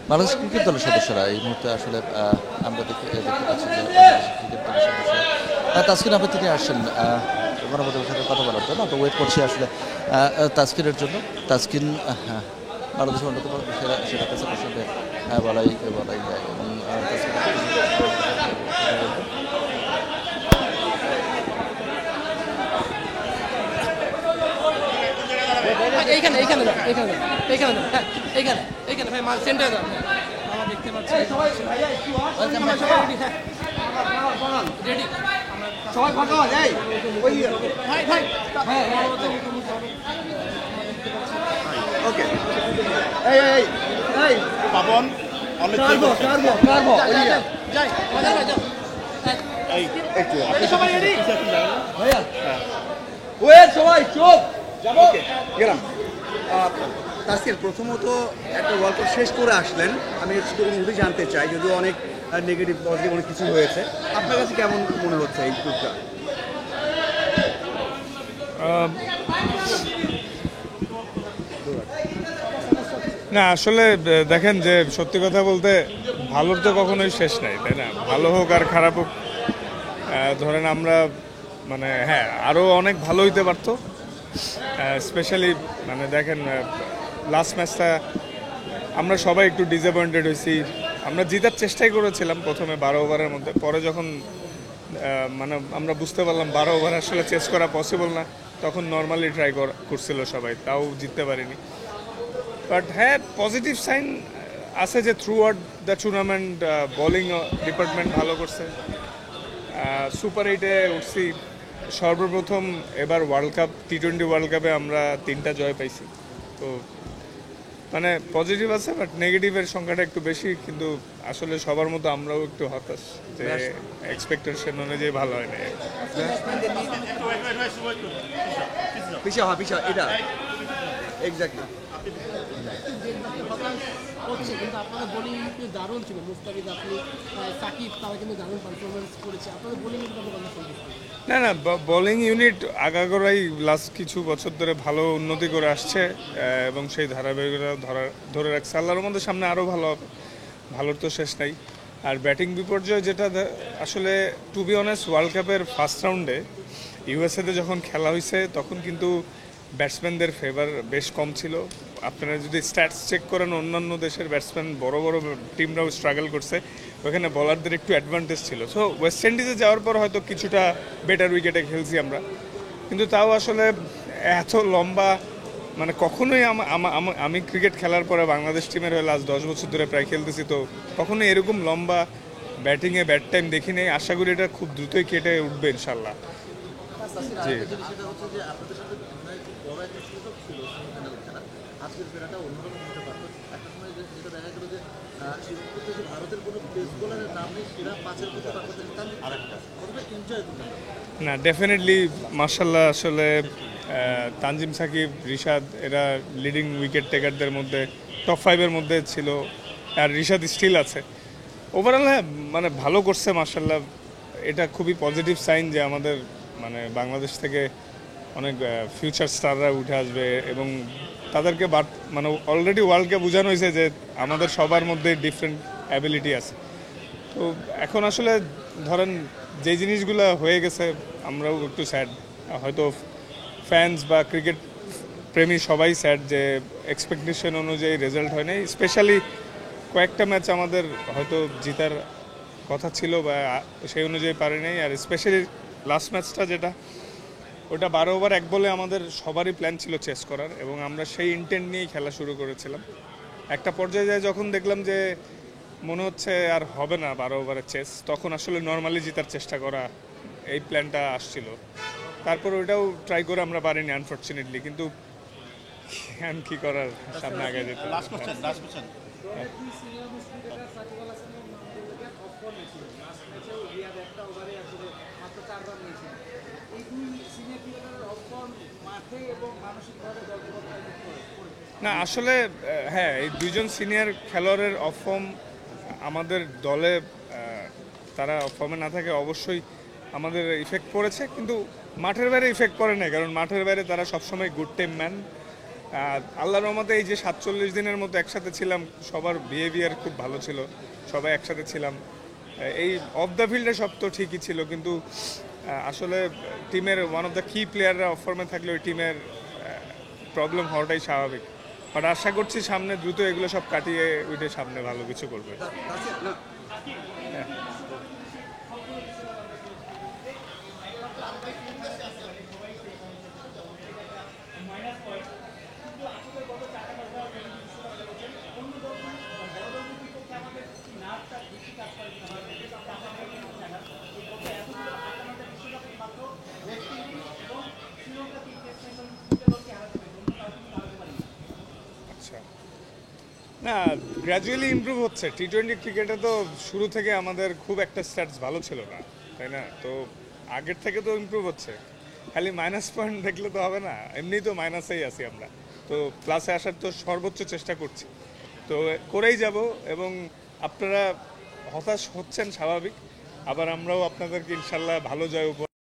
Bangladesh cricket দলের সদস্যরা এই মুহূর্তে আসলে আমরা দেখতে পাচ্ছি যে বাংলাদেশ ক্রিকেট দলের সদস্য তাসকিন আহমেদ তিনি আসছেন গণমাধ্যমের সাথে কথা বলার জন্য। তো ওয়েট করছি আসলে তাসকিনের জন্য। তাসকিন বাংলাদেশের অন্যতম সেরা পেসার হিসেবে বলাই যায় এবং এইখানে এইখানে এইখানে এইখানে হ্যাঁ এইখানে এইখানে ভাই মাল সেন্টারে দাও আমরা দেখতে পাচ্ছি রেডি সবাই ফাঁকা যায় ওই ভাই ভাই ওকে এই এই এই পাবন অনেক কারবো যাই মজা ভাই যাও এই একটু সবাই রেডি ভাইয়া ওয়েট সবাই চুপ যাবো গেলাম। তাসকিন প্রথমত একটা ওয়ার্ল্ড কাপ শেষ করে আসলেন, আমি শুধু জানতে চাই যদিও অনেক নেগেটিভ পজিটিভ অনেক কিছু হয়েছে, আপনার কাছে কেমন মনে হচ্ছে এই ট্যুরটা? না আসলে দেখেন যে সত্যি কথা বলতে ভালোর তো কখনোই শেষ নাই, তাই না? ভালো হোক আর খারাপ হোক, ধরেন আমরা মানে হ্যাঁ আরও অনেক ভালো হইতে পারতো। স্পেশালি মানে দেখেন লাস্ট ম্যাচটা আমরা সবাই একটু ডিসঅ্যাপয়েন্টেড হয়েছি। আমরা জিতার চেষ্টাই করেছিলাম প্রথমে 12 ওভারের মধ্যে, পরে যখন মানে আমরা বুঝতে পারলাম 12 ওভার আসলে চেস করা পসিবল না, তখন নর্মালি ট্রাই করছিল সবাই, তাও জিততে পারিনি। বাট হ্যাঁ পজিটিভ সাইন আছে যে through out the tournament bowling department ভালো করছে। সুপার 8-এ উঠছি সর্বপ্রথম, এবার ওয়ার্ল্ড কাপ T20 ওয়ার্ল্ড কাপে আমরা 3টা জয় পাইছি। তো মানে পজিটিভ আছে, বাট নেগেটিভের সংখ্যাটা একটু বেশি। কিন্তু আসলে সবার মতো আমরাও একটু হতাশ যে এক্সপেকটেশন অনুযায়ী ভালো হয় না। পিছা এটা এক্স্যাক্টলি হচ্ছে কিন্তু আপনাদের বোলিং কিন্তু দারুণ ছিল। মুস্তাফিজ, আপনি সাকিব, তারা কিন্তু দারুণ পারফরমেন্স করেছে। আপনাদের বোলিং না না বোলিং ইউনিট আগাগোড়াই লাস্ট কিছু বছর ধরে ভালো উন্নতি করে আসছে এবং সেই ধারাবাহিকতা ধরে রাখছে। আল্লাহর মধ্যে সামনে আরও ভালো হবে, ভালোর তো শেষ নাই। আর ব্যাটিং বিপর্যয় যেটা আসলে টু বি অনেস্ট ওয়ার্ল্ড কাপের ফার্স্ট রাউন্ডে ইউএসএতে যখন খেলা হয়েছে তখন কিন্তু ব্যাটসম্যানদের ফেভার বেশ কম ছিল। আপনারা যদি স্ট্যাটস চেক করেন অন্যান্য দেশের ব্যাটসম্যান বড় বড় টিমরাও স্ট্রাগল করছে, ওখানে বলারদের একটু অ্যাডভান্টেজ ছিল। সো ওয়েস্ট ইন্ডিজে যাওয়ার পর হয়তো কিছুটা বেটার উইকেটে খেলছি আমরা, কিন্তু তাও আসলে এত লম্বা মানে কখনোই আমি ক্রিকেট খেলার পরে বাংলাদেশ টিমের হয়ে লাস্ট 10 বছর ধরে প্রায় খেলতেছি, তো কখনোই এরকম লম্বা ব্যাটিংয়ে ব্যাট টাইম দেখি নেই। আশা করি এটা খুব দ্রুতই কেটে উঠবে ইনশাল্লাহ। জি না ডেফিনেটলি মাশাল্লাহ। আসলে তানজিম সাকিব, রিশাদ এরা লিডিং উইকেট টেকারদের মধ্যে টপ 5-এর মধ্যে ছিল, আর রিশাদ স্টিল আছে। ওভারঅল হ্যাঁ মানে ভালো করছে মাশাল্লাহ। এটা খুবই পজিটিভ সাইন যে আমাদের মানে বাংলাদেশ থেকে অনেক ফিউচার স্টাররা উঠে আসবে এবং তাদেরকে মানে অলরেডি ওয়ার্ল্ডকে বোঝানো হয়েছে যে আমাদের সবার মধ্যে ডিফারেন্ট অ্যাবিলিটি আছে। তো এখন আসলে ধরেন যে জিনিসগুলো হয়ে গেছে আমরাও একটু স্যাড, হয়তো ফ্যান্স বা ক্রিকেট প্রেমী সবাই স্যাড যে এক্সপেকটেশন অনুযায়ী রেজাল্ট হয় নাই। স্পেশালি কয়েকটা ম্যাচ আমাদের হয়তো জিতার কথা ছিল বা সেই অনুযায়ী পারে নাই। আর স্পেশালি লাস্ট ম্যাচটা যেটা, ওটা 12 ওভার 1 বলে আমাদের সবারই প্ল্যান ছিল চেস করার এবং আমরা সেই ইন্টেন্ট নিয়েই খেলা শুরু করেছিলাম। একটা পর্যায়ে যায় যখন দেখলাম যে মনে হচ্ছে আর হবে না 12 ওভারের চেস, তখন আসলে নর্মালি জেতার চেষ্টা করা এই প্ল্যানটা আসছিল। তারপর ওইটাও ট্রাই করে আমরা পারিনি আনফর্চুনেটলি, কিন্তু কি করার, সামনে আগে যেতে। না আসলে হ্যাঁ এই দুইজন সিনিয়র খেলোয়াড়ের অফ ফর্ম আমাদের দলে তারা ফর্মে না থাকে অবশ্যই আমাদের ইফেক্ট পড়েছে, কিন্তু মাঠের বাইরে ইফেক্ট করে না, কারণ মাঠের বাইরে তারা সবসময় গুড টিম ম্যান। আল্লাহর রহমতে এই যে 47 দিনের মতো একসাথে ছিলাম, সবার বিহেভিয়ার খুব ভালো ছিল, সবাই একসাথে ছিলাম। এই অফ দ্য ফিল্ডে সব তো ঠিকই ছিল, কিন্তু আসলে টিমের ওয়ান অফ দ্য কি প্লেয়াররা অফ ফর্মে থাকলে ওই টিমের প্রবলেম হওয়াটাই স্বাভাবিক। বাট আশা করছি সামনে দ্রুত এগুলো সব কাটিয়ে উঠে সামনে ভালো কিছু করবে। তাসকিন, না, আচ্ছা, না, গ্র্যাজুয়ালি ইমপ্রুভ হচ্ছে। টি-20 ক্রিকেটে তো শুরু থেকে আমাদের খুব একটা স্ট্যাটস ভালো ছিল না, তাই না? তো আগের থেকে তো ইমপ্রুভ হচ্ছে, খালি মাইনাস পয়েন্ট দেখলে তো হবে না, এমনি তো মাইনাসেই আছি আমরা। তো প্লাসে আসার তো সর্বোচ্চ চেষ্টা করছি, তো করেই যাব। এবং আপনারা হতাশ হচ্ছেন স্বাভাবিক, আবার আমরাও আপনাদেরকে ইনশাল্লাহ ভালো জয় উপহার